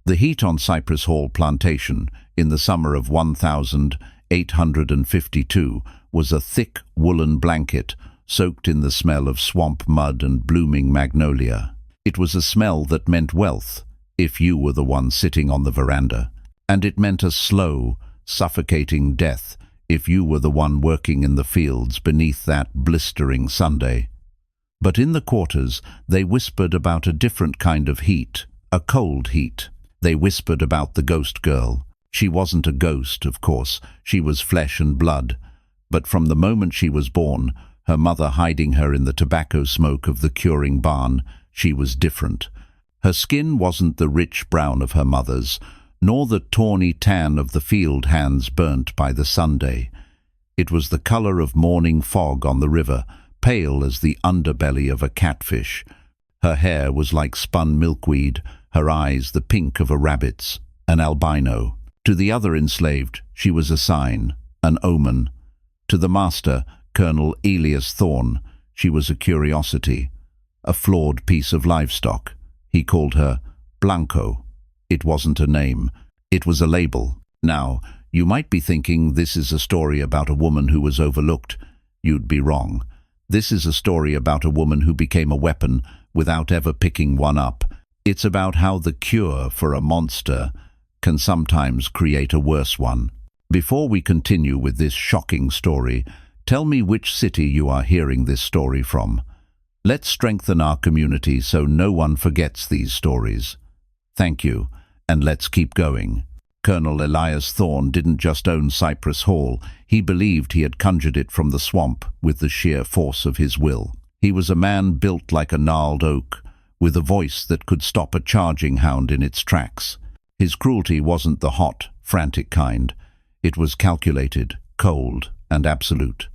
The heat on Cypress Hall plantation in the summer of 1852 was a thick woolen blanket soaked in the smell of swamp mud and blooming magnolia. It was a smell that meant wealth, if you were the one sitting on the veranda, and it meant a slow, suffocating death if you were the one working in the fields beneath that blistering Sunday. But in the quarters they whispered about a different kind of heat, a cold heat. They whispered about the ghost girl. She wasn't a ghost, of course, she was flesh and blood, but from the moment she was born, her mother hiding her in the tobacco smoke of the curing barn, she was different. Her skin wasn't the rich brown of her mother's, nor the tawny tan of the field hands burnt by the Sunday. It was the color of morning fog on the river, pale as the underbelly of a catfish. Her hair was like spun milkweed, her eyes the pink of a rabbit's, an albino. To the other enslaved, she was a sign, an omen. To the master, Colonel Elias Thorne, she was a curiosity, a flawed piece of livestock. He called her Blanco. It wasn't a name, it was a label. Now, you might be thinking this is a story about a woman who was overlooked. You'd be wrong. This is a story about a woman who became a weapon without ever picking one up. It's about how the cure for a monster can sometimes create a worse one. Before we continue with this shocking story, tell me which city you are hearing this story from. Let's strengthen our community so no one forgets these stories. Thank you, and let's keep going. Colonel Elias Thorne didn't just own Cypress Hall, he believed he had conjured it from the swamp with the sheer force of his will. He was a man built like a gnarled oak, with a voice that could stop a charging hound in its tracks. His cruelty wasn't the hot, frantic kind. It was calculated, cold, and absolute.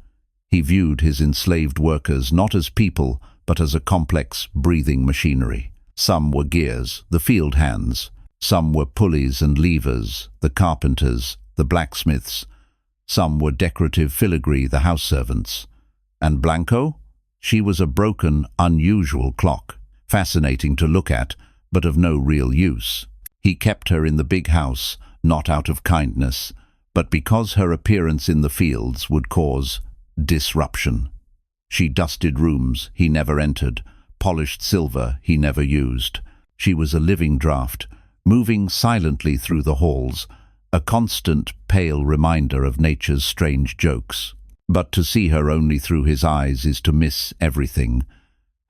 He viewed his enslaved workers not as people, but as a complex, breathing machinery. Some were gears, the field hands. Some were pulleys and levers, the carpenters, the blacksmiths. Some were decorative filigree, the house servants. And Blanco? She was a broken, unusual clock, fascinating to look at, but of no real use. He kept her in the big house, not out of kindness, but because her appearance in the fields would cause disruption. She dusted rooms he never entered, polished silver he never used. She was a living draught, moving silently through the halls, a constant, pale reminder of nature's strange jokes. But to see her only through his eyes is to miss everything.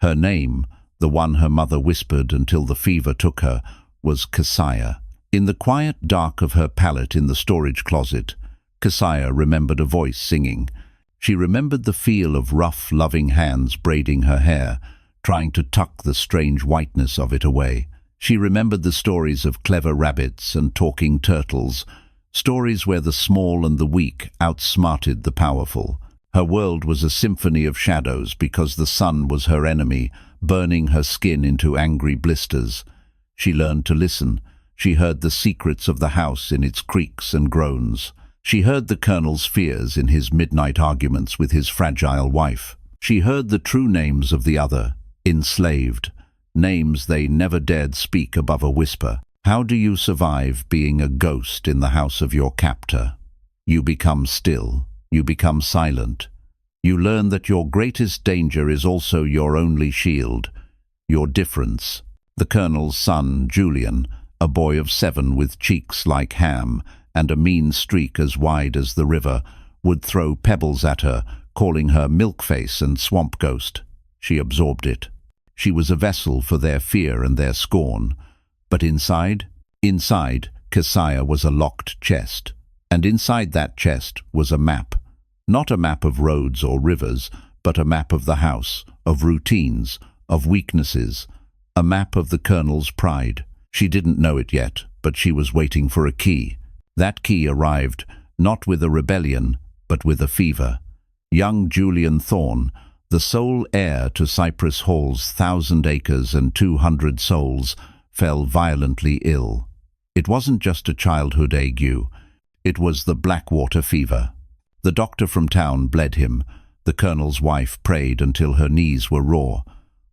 Her name, the one her mother whispered until the fever took her, was Keziah. In the quiet dark of her pallet in the storage closet, Keziah remembered a voice singing. She remembered the feel of rough, loving hands braiding her hair, trying to tuck the strange whiteness of it away. She remembered the stories of clever rabbits and talking turtles, stories where the small and the weak outsmarted the powerful. Her world was a symphony of shadows because the sun was her enemy, burning her skin into angry blisters. She learned to listen. She heard the secrets of the house in its creaks and groans. She heard the colonel's fears in his midnight arguments with his fragile wife. She heard the true names of the other, enslaved, names they never dared speak above a whisper. How do you survive being a ghost in the house of your captor? You become still. You become silent. You learn that your greatest danger is also your only shield, your difference. The colonel's son, Julian, a boy of 7 with cheeks like ham and a mean streak as wide as the river, would throw pebbles at her, calling her milk-face and swamp ghost. She absorbed it. She was a vessel for their fear and their scorn. But inside, Keziah was a locked chest. And inside that chest was a map. Not a map of roads or rivers, but a map of the house, of routines, of weaknesses, a map of the colonel's pride. She didn't know it yet, but she was waiting for a key. That key arrived, not with a rebellion, but with a fever. Young Julian Thorne, the sole heir to Cypress Hall's 1,000 acres and 200 souls, fell violently ill. It wasn't just a childhood ague. It was the Blackwater fever. The doctor from town bled him. The colonel's wife prayed until her knees were raw.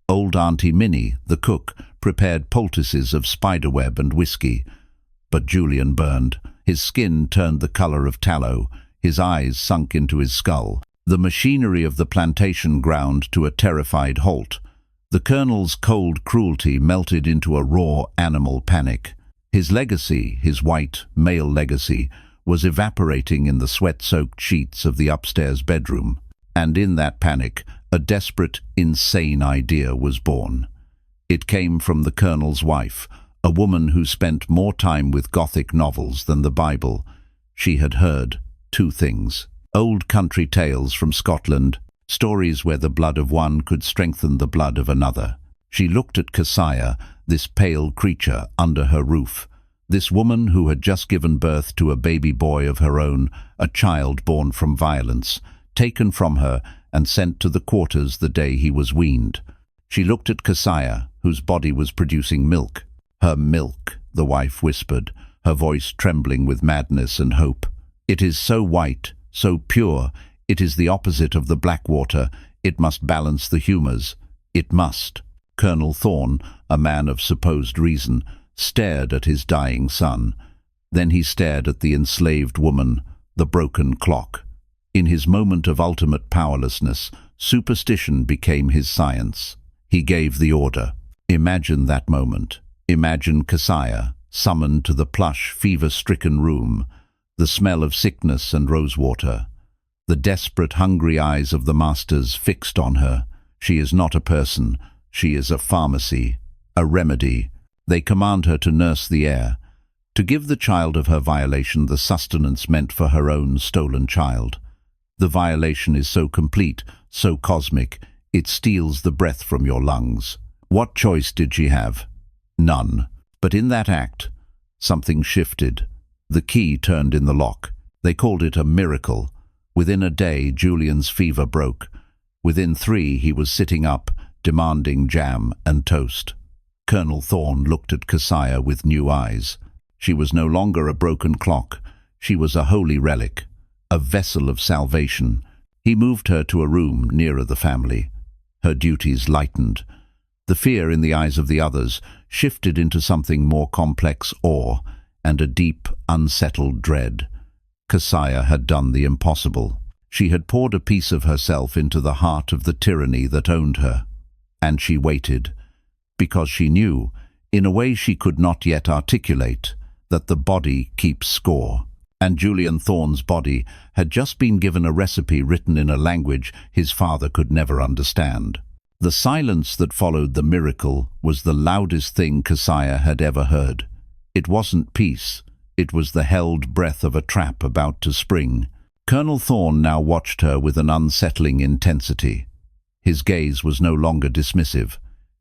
Old Auntie Minnie, the cook, prepared poultices of spiderweb and whiskey. but Julian burned. His skin turned the color of tallow. His eyes sunk into his skull. The machinery of the plantation ground to a terrified halt. The colonel's cold cruelty melted into a raw animal panic. His legacy, his white, male legacy, was evaporating in the sweat-soaked sheets of the upstairs bedroom. And in that panic, a desperate, insane idea was born. It came from the colonel's wife, a woman who spent more time with Gothic novels than the Bible. She had heard two things: old country tales from Scotland, stories where the blood of one could strengthen the blood of another. She looked at Keziah, this pale creature under her roof, this woman who had just given birth to a baby boy of her own, a child born from violence, taken from her and sent to the quarters the day he was weaned. She looked at Keziah, whose body was producing milk. "Her milk," the wife whispered, her voice trembling with madness and hope. "It is so white, so pure. It is the opposite of the black water. It must balance the humours. It must." Colonel Thorne, a man of supposed reason, stared at his dying son. Then he stared at the enslaved woman, the broken clock. In his moment of ultimate powerlessness, superstition became his science. He gave the order. Imagine that moment. Imagine Keziah, summoned to the plush, fever-stricken room, the smell of sickness and rosewater, the desperate, hungry eyes of the masters fixed on her. She is not a person. She is a pharmacy, a remedy. They command her to nurse the heir, to give the child of her violation the sustenance meant for her own stolen child. The violation is so complete, so cosmic, it steals the breath from your lungs. What choice did she have? None. But in that act, something shifted. The key turned in the lock. They called it a miracle. Within a day, Julian's fever broke. Within 3, he was sitting up, demanding jam and toast. Colonel Thorne looked at Keziah with new eyes. She was no longer a broken clock. She was a holy relic, a vessel of salvation. He moved her to a room nearer the family. Her duties lightened. The fear in the eyes of the others shifted into something more complex: awe and a deep, unsettled dread. Keziah had done the impossible. She had poured a piece of herself into the heart of the tyranny that owned her. And she waited, because she knew, in a way she could not yet articulate, that the body keeps score. And Julian Thorne's body had just been given a recipe written in a language his father could never understand. The silence that followed the miracle was the loudest thing Keziah had ever heard. It wasn't peace. It was the held breath of a trap about to spring. Colonel Thorne now watched her with an unsettling intensity. His gaze was no longer dismissive.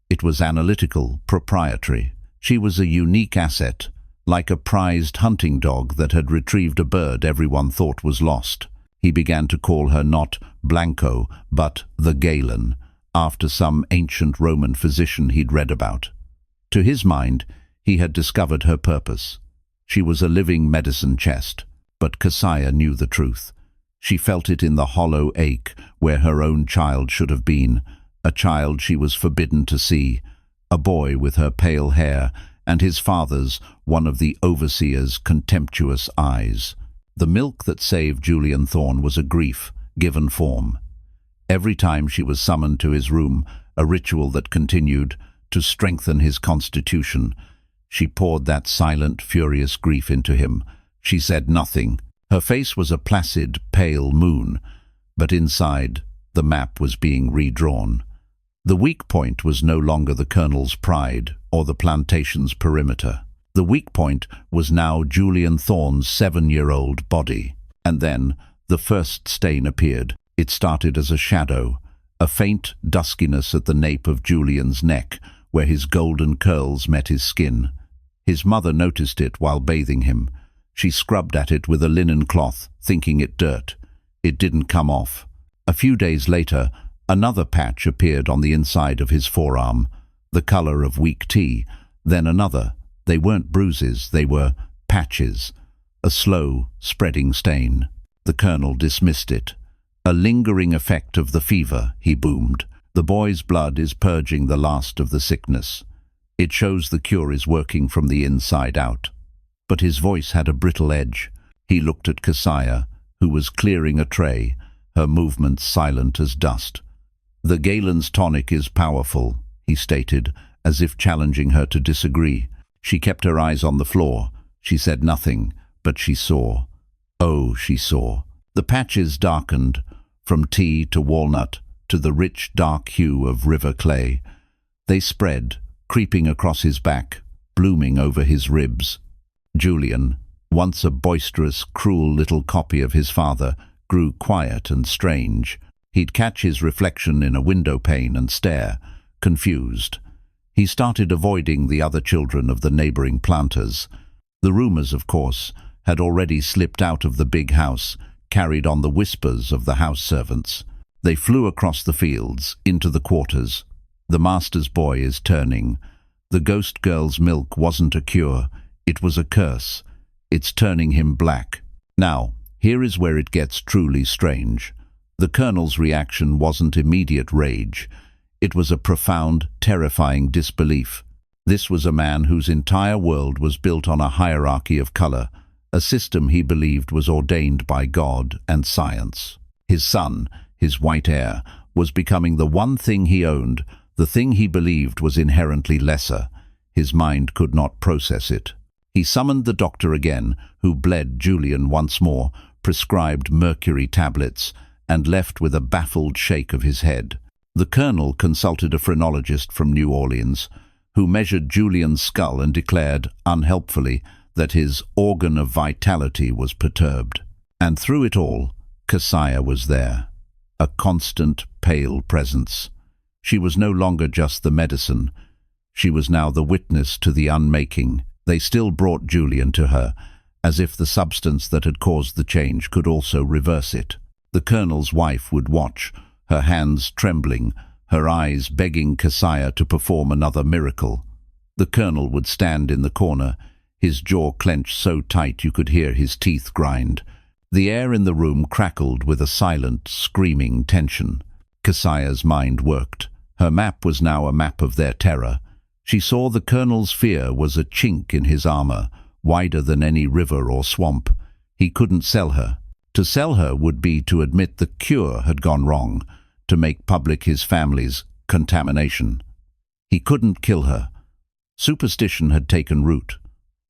It was analytical, proprietary. She was a unique asset, like a prized hunting dog that had retrieved a bird everyone thought was lost. He began to call her not Blanco, but the Galen, after some ancient Roman physician he'd read about. To his mind, he had discovered her purpose. She was a living medicine chest, but Keziah knew the truth. She felt it in the hollow ache where her own child should have been, a child she was forbidden to see, a boy with her pale hair and his father's, one of the overseer's, contemptuous eyes. The milk that saved Julian Thorne was a grief, given form. Every time she was summoned to his room, a ritual that continued to strengthen his constitution. She poured that silent, furious grief into him. She said nothing. Her face was a placid, pale moon, but inside, the map was being redrawn. The weak point was no longer the colonel's pride or the plantation's perimeter. The weak point was now Julian Thorne's 7-year-old body. And then the first stain appeared. It started as a shadow, a faint duskiness at the nape of Julian's neck, where his golden curls met his skin. His mother noticed it while bathing him. She scrubbed at it with a linen cloth, thinking it dirt. It didn't come off. A few days later, another patch appeared on the inside of his forearm, the color of weak tea. Then another. They weren't bruises, they were patches. A slow, spreading stain. The colonel dismissed it. "A lingering effect of the fever," he boomed. "The boy's blood is purging the last of the sickness. It shows the cure is working from the inside out." but his voice had a brittle edge. He looked at Keziah, who was clearing a tray, her movements silent as dust. "The Galen's tonic is powerful," he stated, as if challenging her to disagree. She kept her eyes on the floor. She said nothing, but she saw. Oh, she saw. The patches darkened, from tea to walnut to the rich dark hue of river clay. They spread, creeping across his back, blooming over his ribs. Julian, once a boisterous, cruel little copy of his father, grew quiet and strange. He'd catch his reflection in a window pane and stare, confused. He started avoiding the other children of the neighboring planters. The rumors, of course, had already slipped out of the big house, carried on the whispers of the house servants. They flew across the fields, into the quarters. The master's boy is turning. The ghost girl's milk wasn't a cure, it was a curse. It's turning him black. Now, here is where it gets truly strange. The colonel's reaction wasn't immediate rage. It was a profound, terrifying disbelief. This was a man whose entire world was built on a hierarchy of color, a system he believed was ordained by God and science. His son, his white heir, was becoming the one thing he owned, the thing he believed was inherently lesser. His mind could not process it. He summoned the doctor again, who bled Julian once more, prescribed mercury tablets, and left with a baffled shake of his head. The colonel consulted a phrenologist from New Orleans, who measured Julian's skull and declared, unhelpfully, that his organ of vitality was perturbed. And through it all, Keziah was there, a constant, pale presence. She was no longer just the medicine. She was now the witness to the unmaking. They still brought Julian to her, as if the substance that had caused the change could also reverse it. The colonel's wife would watch, her hands trembling, her eyes begging Keziah to perform another miracle. The colonel would stand in the corner, his jaw clenched so tight you could hear his teeth grind. The air in the room crackled with a silent, screaming tension. Keziah's mind worked. Her map was now a map of their terror. She saw the colonel's fear was a chink in his armor, wider than any river or swamp. He couldn't sell her. To sell her would be to admit the cure had gone wrong, to make public his family's contamination. He couldn't kill her. Superstition had taken root.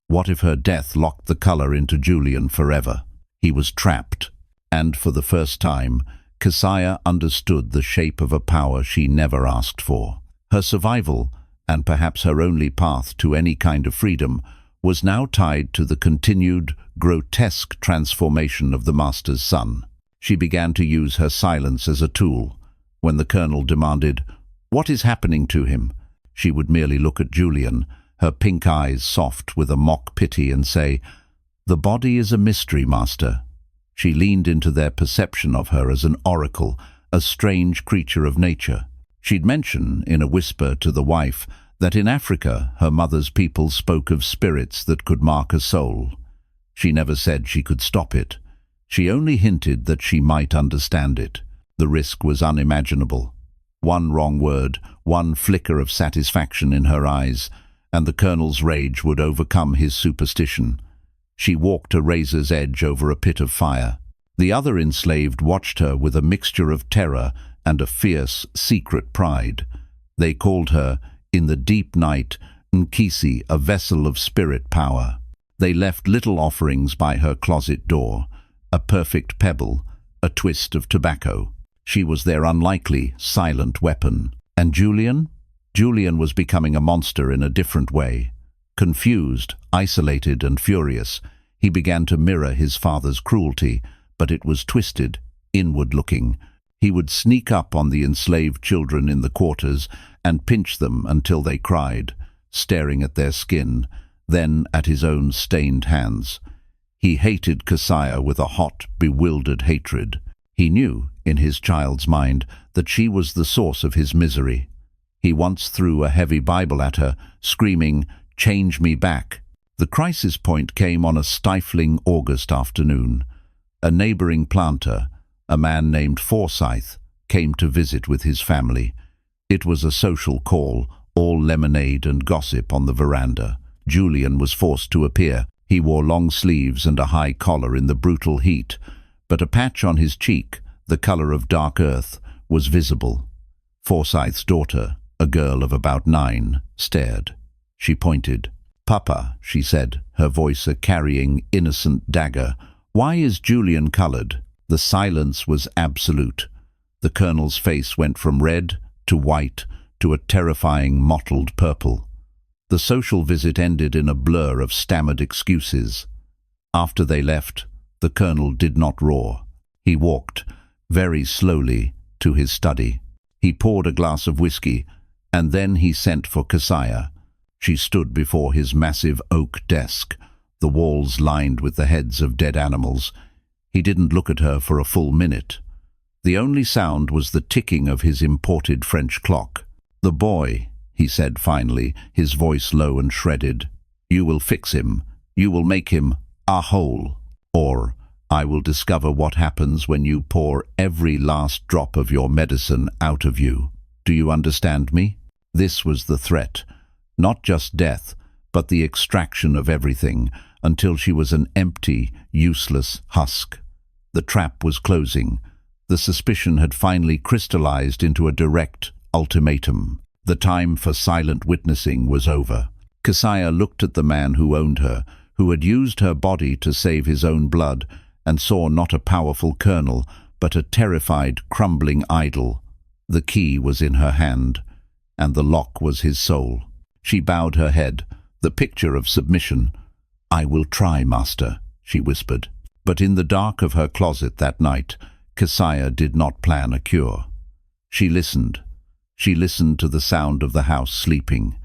What if her death locked the color into Julian forever? He was trapped, and for the first time, Keziah understood the shape of a power she never asked for. Her survival, and perhaps her only path to any kind of freedom, was now tied to the continued, grotesque transformation of the master's son. She began to use her silence as a tool. When the colonel demanded, "What is happening to him?" she would merely look at Julian, her pink eyes soft with a mock pity, and say, "The body is a mystery, master." She leaned into their perception of her as an oracle, a strange creature of nature. She'd mention, in a whisper to the wife, that in Africa her mother's people spoke of spirits that could mark a soul. She never said she could stop it. She only hinted that she might understand it. The risk was unimaginable. One wrong word, one flicker of satisfaction in her eyes, and the colonel's rage would overcome his superstition. She walked a razor's edge over a pit of fire. The other enslaved watched her with a mixture of terror and a fierce, secret pride. They called her, in the deep night, Nkisi, a vessel of spirit power. They left little offerings by her closet door, a perfect pebble, a twist of tobacco. She was their unlikely, silent weapon. And Julian? Julian was becoming a monster in a different way. Confused, isolated and furious, he began to mirror his father's cruelty, but it was twisted, inward-looking. He would sneak up on the enslaved children in the quarters and pinch them until they cried, staring at their skin, then at his own stained hands. He hated Keziah with a hot, bewildered hatred. He knew, in his child's mind, that she was the source of his misery. He once threw a heavy Bible at her, screaming, "Change me back." The crisis point came on a stifling August afternoon. A neighboring planter, a man named Forsyth, came to visit with his family. It was a social call, all lemonade and gossip on the veranda. Julian was forced to appear. He wore long sleeves and a high collar in the brutal heat, but a patch on his cheek, the color of dark earth, was visible. Forsyth's daughter, a girl of about 9, stared. She pointed. "Papa," she said, her voice a carrying, innocent dagger, "why is Julian colored?" The silence was absolute. The colonel's face went from red to white to a terrifying mottled purple. The social visit ended in a blur of stammered excuses. After they left, the colonel did not roar. He walked, very slowly, to his study. He poured a glass of whiskey, and then he sent for Keziah. She stood before his massive oak desk, the walls lined with the heads of dead animals. He didn't look at her for a full minute. The only sound was the ticking of his imported French clock. "The boy," he said finally, his voice low and shredded. "You will fix him. You will make him a whole. Or I will discover what happens when you pour every last drop of your medicine out of you. Do you understand me?" This was the threat. Not just death, but the extraction of everything, until she was an empty, useless husk. The trap was closing. The suspicion had finally crystallized into a direct ultimatum. The time for silent witnessing was over. Keziah looked at the man who owned her, who had used her body to save his own blood, and saw not a powerful colonel, but a terrified, crumbling idol. The key was in her hand, and the lock was his soul. She bowed her head, the picture of submission. "I will try, master," she whispered. But in the dark of her closet that night, Keziah did not plan a cure. She listened. She listened to the sound of the house sleeping.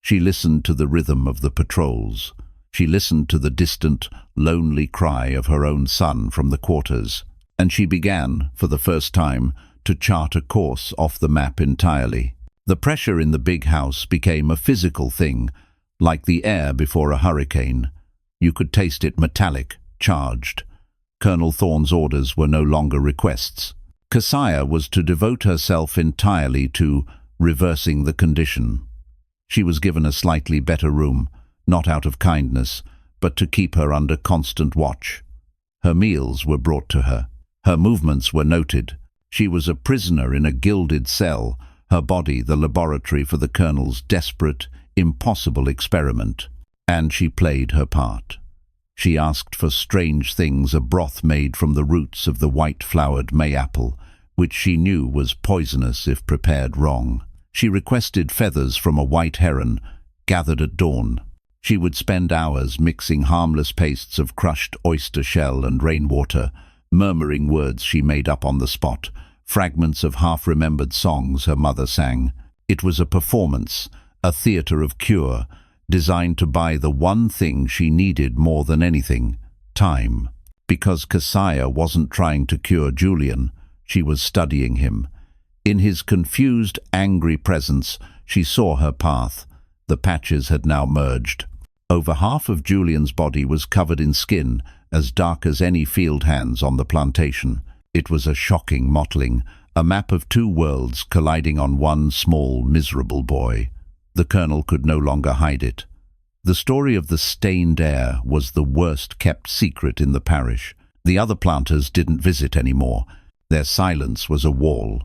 She listened to the rhythm of the patrols. She listened to the distant, lonely cry of her own son from the quarters. And she began, for the first time, to chart a course off the map entirely. The pressure in the big house became a physical thing, like the air before a hurricane. You could taste it metallic, charged. Colonel Thorne's orders were no longer requests. Keziah was to devote herself entirely to reversing the condition. She was given a slightly better room, not out of kindness, but to keep her under constant watch. Her meals were brought to her. Her movements were noted. She was a prisoner in a gilded cell, her body the laboratory for the colonel's desperate, impossible experiment. And she played her part. She asked for strange things, a broth made from the roots of the white-flowered mayapple, which she knew was poisonous if prepared wrong. She requested feathers from a white heron, gathered at dawn. She would spend hours mixing harmless pastes of crushed oyster shell and rainwater, murmuring words she made up on the spot, fragments of half-remembered songs her mother sang. It was a performance, a theater of cure, designed to buy the one thing she needed more than anything, time. Because Keziah wasn't trying to cure Julian, she was studying him. In his confused, angry presence, she saw her path. The patches had now merged. Over half of Julian's body was covered in skin, as dark as any field hands on the plantation. It was a shocking mottling, a map of two worlds colliding on one small, miserable boy. The colonel could no longer hide it. The story of the stained heir was the worst-kept secret in the parish. The other planters didn't visit anymore. Their silence was a wall.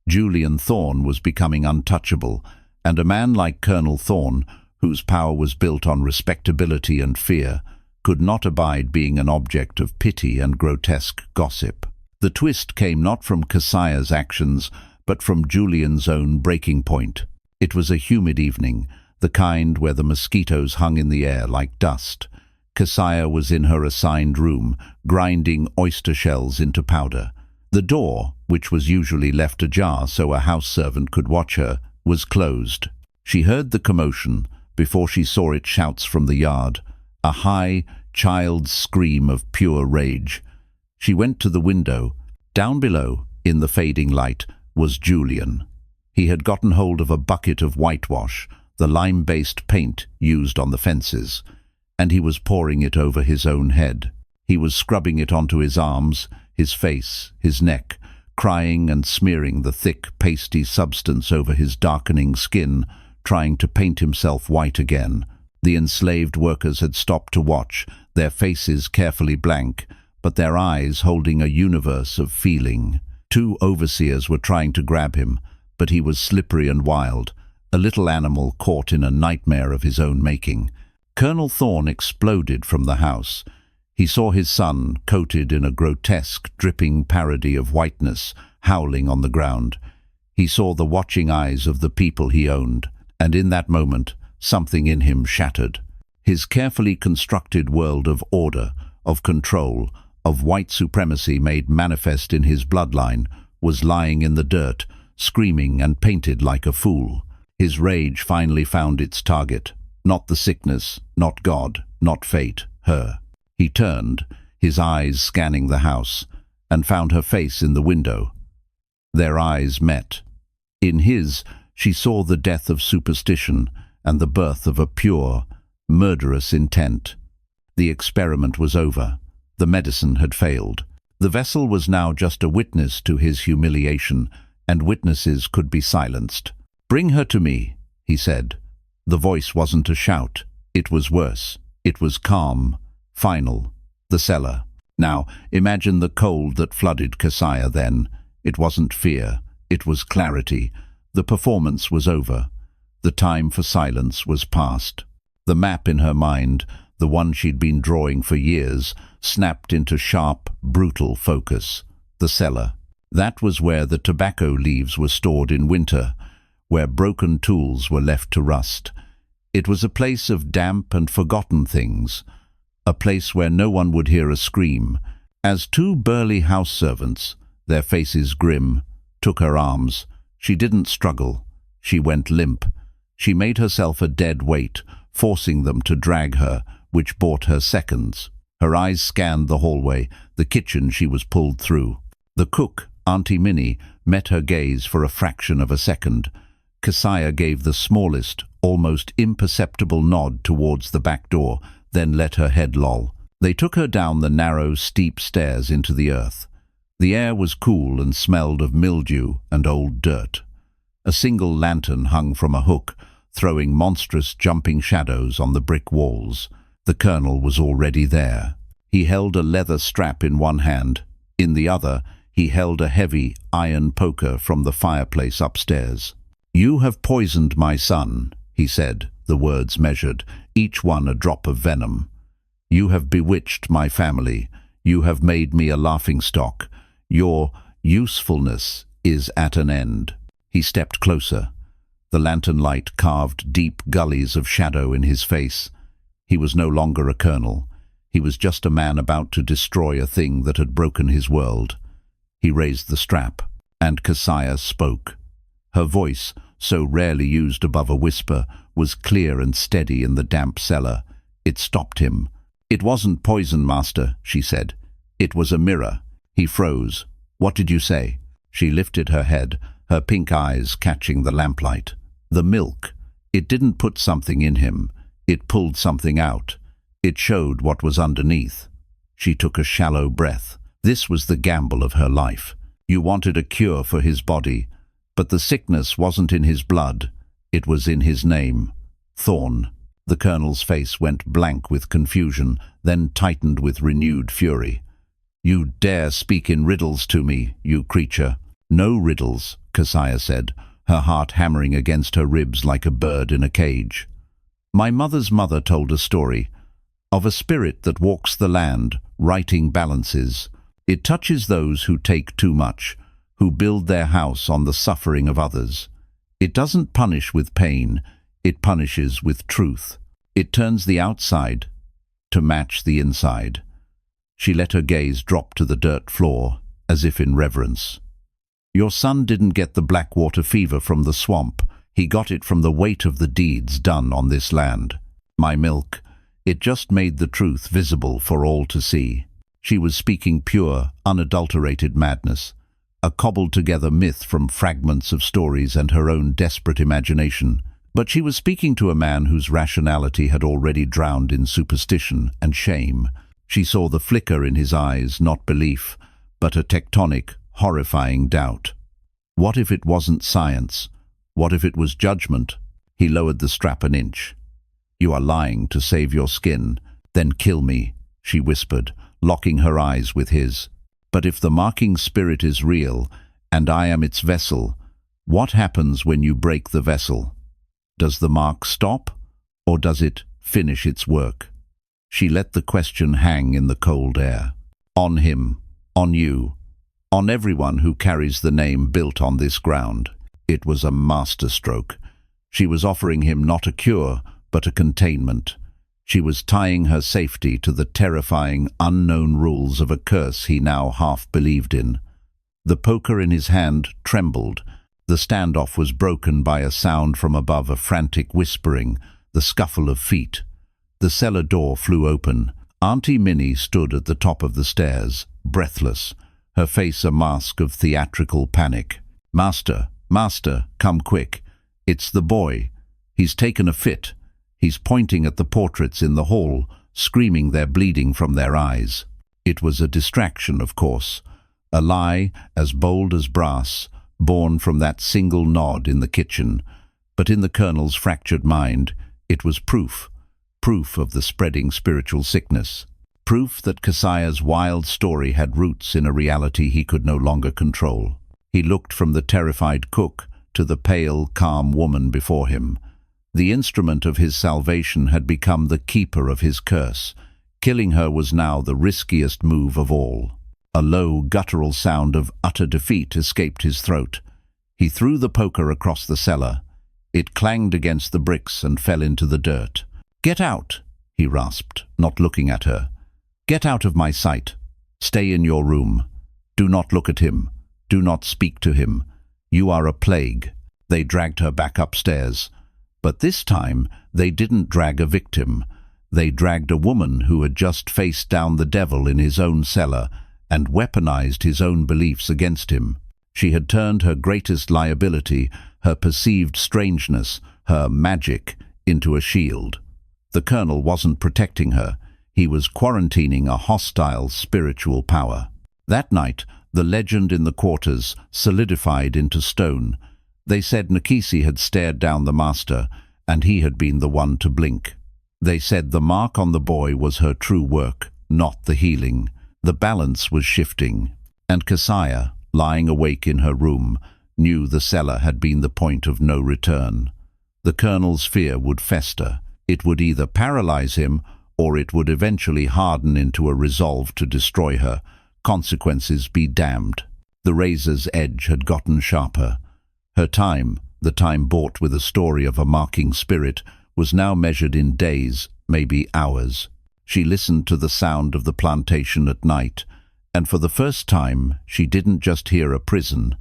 Julian Thorne was becoming untouchable, and a man like Colonel Thorne, whose power was built on respectability and fear, could not abide being an object of pity and grotesque gossip. The twist came not from Keziah's actions, but from Julian's own breaking point. It was a humid evening, the kind where the mosquitoes hung in the air like dust. Keziah was in her assigned room, grinding oyster shells into powder. The door, which was usually left ajar so a house servant could watch her, was closed. She heard the commotion before she saw its shouts from the yard, a high, child's scream of pure rage. She went to the window. Down below, in the fading light, was Julian. He had gotten hold of a bucket of whitewash, the lime-based paint used on the fences, and he was pouring it over his own head. He was scrubbing it onto his arms, his face, his neck, crying and smearing the thick, pasty substance over his darkening skin, trying to paint himself white again. The enslaved workers had stopped to watch, their faces carefully blank, but their eyes holding a universe of feeling. 2 overseers were trying to grab him, but he was slippery and wild, a little animal caught in a nightmare of his own making. Colonel Thorne exploded from the house. He saw his son, coated in a grotesque, dripping parody of whiteness, howling on the ground. He saw the watching eyes of the people he owned, and in that moment, something in him shattered. His carefully constructed world of order, of control, of white supremacy made manifest in his bloodline, was lying in the dirt, screaming and painted like a fool. His rage finally found its target. Not the sickness, not God, not fate, her. He turned, his eyes scanning the house, and found her face in the window. Their eyes met. In his, she saw the death of superstition and the birth of a pure, murderous intent. The experiment was over. The medicine had failed. The vessel was now just a witness to his humiliation, and witnesses could be silenced. "Bring her to me," he said. The voice wasn't a shout. It was worse. It was calm, final. The cellar. Now, imagine the cold that flooded Keziah then. It wasn't fear. It was clarity. The performance was over. The time for silence was past. The map in her mind, the one she'd been drawing for years, snapped into sharp, brutal focus. The cellar. That was where the tobacco leaves were stored in winter, where broken tools were left to rust. It was a place of damp and forgotten things, a place where no one would hear a scream. As 2 burly house servants, their faces grim, took her arms, she didn't struggle. She went limp. She made herself a dead weight, forcing them to drag her, which bought her seconds. Her eyes scanned the hallway, the kitchen she was pulled through. The cook, Auntie Minnie, met her gaze for a fraction of a second. Keziah gave the smallest, almost imperceptible nod towards the back door, then let her head loll. They took her down the narrow, steep stairs into the earth. The air was cool and smelled of mildew and old dirt. A single lantern hung from a hook, throwing monstrous jumping shadows on the brick walls. The colonel was already there. He held a leather strap in one hand. In the other, he held a heavy iron poker from the fireplace upstairs. "You have poisoned my son," he said, the words measured, each one a drop of venom. "You have bewitched my family. You have made me a laughingstock. Your usefulness is at an end." He stepped closer. The lantern light carved deep gullies of shadow in his face. He was no longer a colonel. He was just a man about to destroy a thing that had broken his world. He raised the strap, and Keziah spoke. Her voice, so rarely used above a whisper, was clear and steady in the damp cellar. It stopped him. "It wasn't poison, Master," she said. "It was a mirror." He froze. "What did you say?" She lifted her head, her pink eyes catching the lamplight. "The milk. It didn't put something in him. It pulled something out. It showed what was underneath." She took a shallow breath. This was the gamble of her life. You wanted a cure for his body, but the sickness wasn't in his blood. It was in his name. Thorne. The colonel's face went blank with confusion, then tightened with renewed fury. "You dare speak in riddles to me, you creature." "No riddles," Keziah said, her heart hammering against her ribs like a bird in a cage. "My mother's mother told a story of a spirit that walks the land, righting balances. It touches those who take too much, who build their house on the suffering of others. It doesn't punish with pain, it punishes with truth. It turns the outside to match the inside." She let her gaze drop to the dirt floor, as if in reverence. "Your son didn't get the Blackwater fever from the swamp. He got it from the weight of the deeds done on this land. My milk, it just made the truth visible for all to see." She was speaking pure, unadulterated madness, a cobbled-together myth from fragments of stories and her own desperate imagination. But she was speaking to a man whose rationality had already drowned in superstition and shame. She saw the flicker in his eyes, not belief, but a tectonic, horrifying doubt. What if it wasn't science? What if it was judgment? He lowered the strap an inch. You are lying to save your skin. Then kill me, she whispered, locking her eyes with his. But if the marking spirit is real, and I am its vessel, what happens when you break the vessel? Does the mark stop, or does it finish its work? She let the question hang in the cold air. On him, on you, on everyone who carries the name built on this ground. It was a masterstroke. She was offering him not a cure, but a containment. She was tying her safety to the terrifying, unknown rules of a curse he now half believed in. The poker in his hand trembled. The standoff was broken by a sound from above, a frantic whispering, the scuffle of feet. The cellar door flew open. Auntie Minnie stood at the top of the stairs, breathless, her face a mask of theatrical panic. "Master, master, come quick. It's the boy. He's taken a fit." He's pointing at the portraits in the hall, screaming they're bleeding from their eyes. It was a distraction, of course, a lie as bold as brass, born from that single nod in the kitchen. But in the Colonel's fractured mind, it was proof of the spreading spiritual sickness. Proof that Keziah's wild story had roots in a reality he could no longer control. He looked from the terrified cook to the pale, calm woman before him. The instrument of his salvation had become the keeper of his curse. Killing her was now the riskiest move of all. A low, guttural sound of utter defeat escaped his throat. He threw the poker across the cellar. It clanged against the bricks and fell into the dirt. "Get out," he rasped, not looking at her. "Get out of my sight. Stay in your room. Do not look at him. Do not speak to him. You are a plague." They dragged her back upstairs. But this time, they didn't drag a victim. They dragged a woman who had just faced down the devil in his own cellar and weaponized his own beliefs against him. She had turned her greatest liability, her perceived strangeness, her magic, into a shield. The Colonel wasn't protecting her. He was quarantining a hostile spiritual power. That night, the legend in the quarters solidified into stone. They said Nikisi had stared down the master, and he had been the one to blink. They said the mark on the boy was her true work, not the healing. The balance was shifting, and Keziah, lying awake in her room, knew the cellar had been the point of no return. The Colonel's fear would fester. It would either paralyze him, or it would eventually harden into a resolve to destroy her. Consequences be damned. The razor's edge had gotten sharper. Her time, the time bought with a story of a marking spirit, was now measured in days, maybe hours. She listened to the sound of the plantation at night, and for the first time she didn't just hear a prison.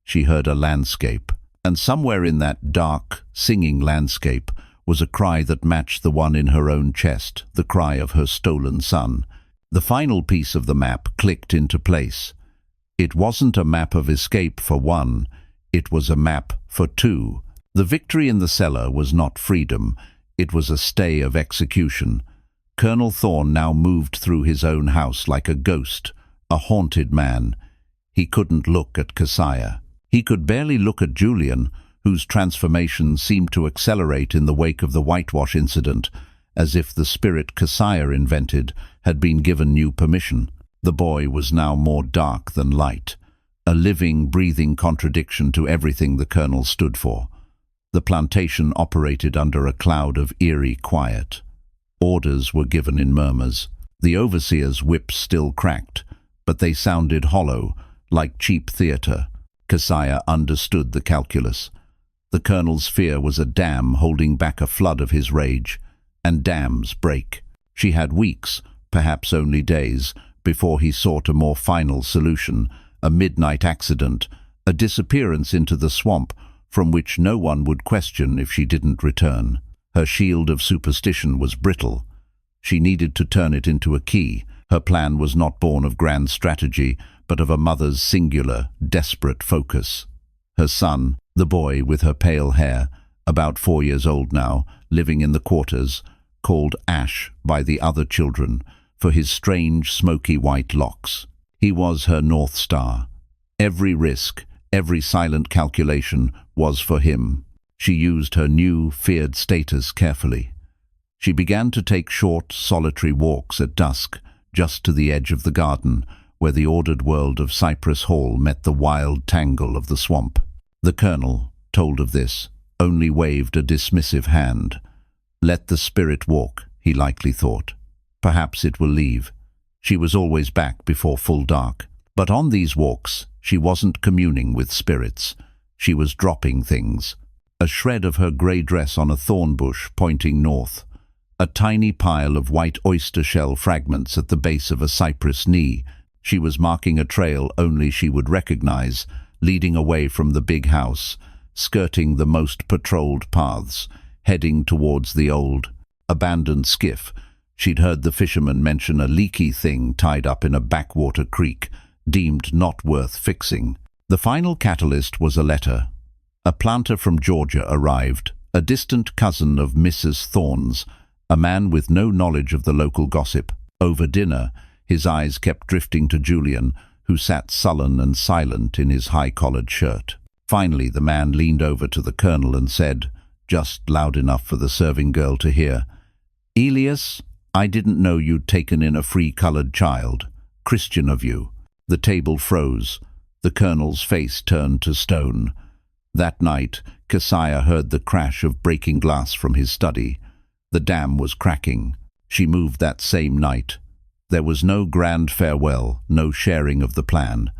She heard a landscape, and somewhere in that dark, singing landscape was a cry that matched the one in her own chest, the cry of her stolen son. The final piece of the map clicked into place. It wasn't a map of escape for one, it was a map for two. The victory in the cellar was not freedom, it was a stay of execution. Colonel Thorne now moved through his own house like a ghost, a haunted man. He couldn't look at Keziah. He could barely look at Julian, whose transformation seemed to accelerate in the wake of the whitewash incident, as if the spirit Keziah invented had been given new permission. The boy was now more dark than light, a living, breathing contradiction to everything the Colonel stood for. The plantation operated under a cloud of eerie quiet. Orders were given in murmurs. The overseer's whips still cracked, but they sounded hollow, like cheap theatre. Keziah understood the calculus. The Colonel's fear was a dam holding back a flood of his rage, and dams break. She had weeks, perhaps only days, before he sought a more final solution, a midnight accident, a disappearance into the swamp from which no one would question if she didn't return. Her shield of superstition was brittle. She needed to turn it into a key. Her plan was not born of grand strategy, but of a mother's singular, desperate focus. Her son, the boy with her pale hair, about 4 years old now, living in the quarters, called Ash by the other children for his strange, smoky white locks. He was her North Star. Every risk, every silent calculation was for him. She used her new, feared status carefully. She began to take short, solitary walks at dusk, just to the edge of the garden, where the ordered world of Cypress Hall met the wild tangle of the swamp. The colonel, told of this, only waved a dismissive hand. Let the spirit walk, he likely thought. Perhaps it will leave. She was always back before full dark. But on these walks, she wasn't communing with spirits. She was dropping things. A shred of her grey dress on a thorn bush pointing north. A tiny pile of white oyster shell fragments at the base of a cypress knee. She was marking a trail only she would recognize, leading away from the big house, skirting the most patrolled paths, heading towards the old, abandoned skiff. She'd heard the fisherman mention a leaky thing tied up in a backwater creek, deemed not worth fixing. The final catalyst was a letter. A planter from Georgia arrived, a distant cousin of Mrs. Thorne's, a man with no knowledge of the local gossip. Over dinner, his eyes kept drifting to Julian, who sat sullen and silent in his high-collared shirt. Finally, the man leaned over to the colonel and said, just loud enough for the serving girl to hear, "Elias, I didn't know you'd taken in a free-coloured child. Christian of you." The table froze. The colonel's face turned to stone. That night, Keziah heard the crash of breaking glass from his study. The dam was cracking. She moved that same night. There was no grand farewell, no sharing of the plan.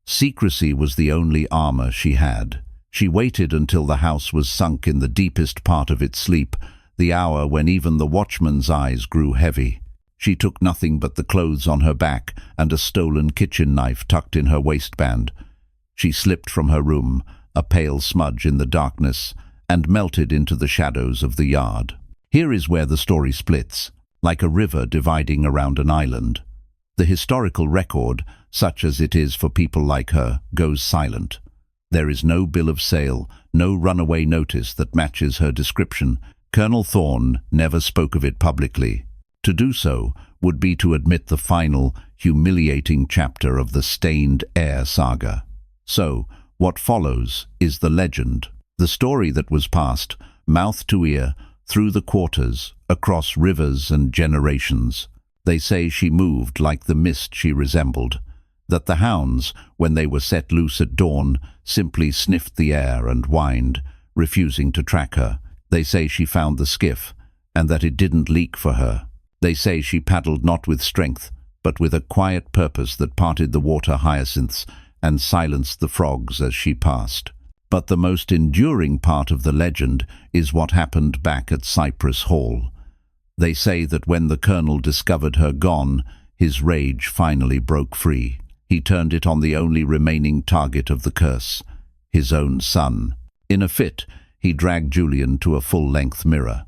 Secrecy was the only armor she had. She waited until the house was sunk in the deepest part of its sleep, the hour when even the watchman's eyes grew heavy. She took nothing but the clothes on her back and a stolen kitchen knife tucked in her waistband. She slipped from her room, a pale smudge in the darkness, and melted into the shadows of the yard. Here is where the story splits, like a river dividing around an island. The historical record, such as it is for people like her, goes silent. There is no bill of sale, no runaway notice that matches her description. Colonel Thorne never spoke of it publicly. To do so would be to admit the final, humiliating chapter of the stained Heir saga. So, what follows is the legend, the story that was passed, mouth to ear, through the quarters, across rivers and generations. They say she moved like the mist she resembled, that the hounds, when they were set loose at dawn, simply sniffed the air and whined, refusing to track her. They say she found the skiff, and that it didn't leak for her. They say she paddled not with strength, but with a quiet purpose that parted the water hyacinths and silenced the frogs as she passed. But the most enduring part of the legend is what happened back at Cypress Hall. They say that when the colonel discovered her gone, his rage finally broke free. He turned it on the only remaining target of the curse, his own son. In a fit, he dragged Julian to a full-length mirror.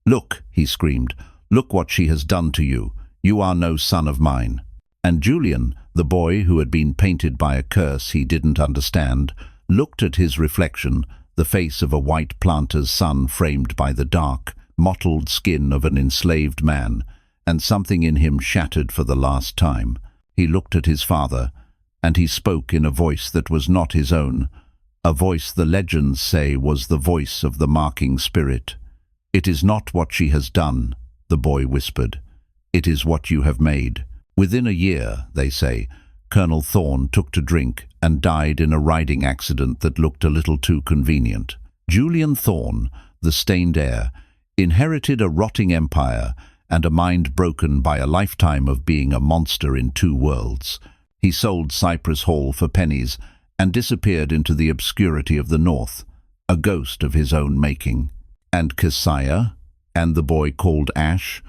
"Look," he screamed, "look what she has done to you. You are no son of mine." And Julian, the boy who had been painted by a curse he didn't understand, looked at his reflection, the face of a white planter's son framed by the dark, mottled skin of an enslaved man, and something in him shattered for the last time. He looked at his father, and he spoke in a voice that was not his own, a voice the legends say was the voice of the marking spirit. "It is not what she has done," the boy whispered. "It is what you have made." Within a year, they say, Colonel Thorne took to drink and died in a riding accident that looked a little too convenient. Julian Thorne, the stained heir, inherited a rotting empire and a mind broken by a lifetime of being a monster in two worlds. He sold Cypress Hall for pennies and disappeared into the obscurity of the north, a ghost of his own making. And Keziah, and the boy called Ash,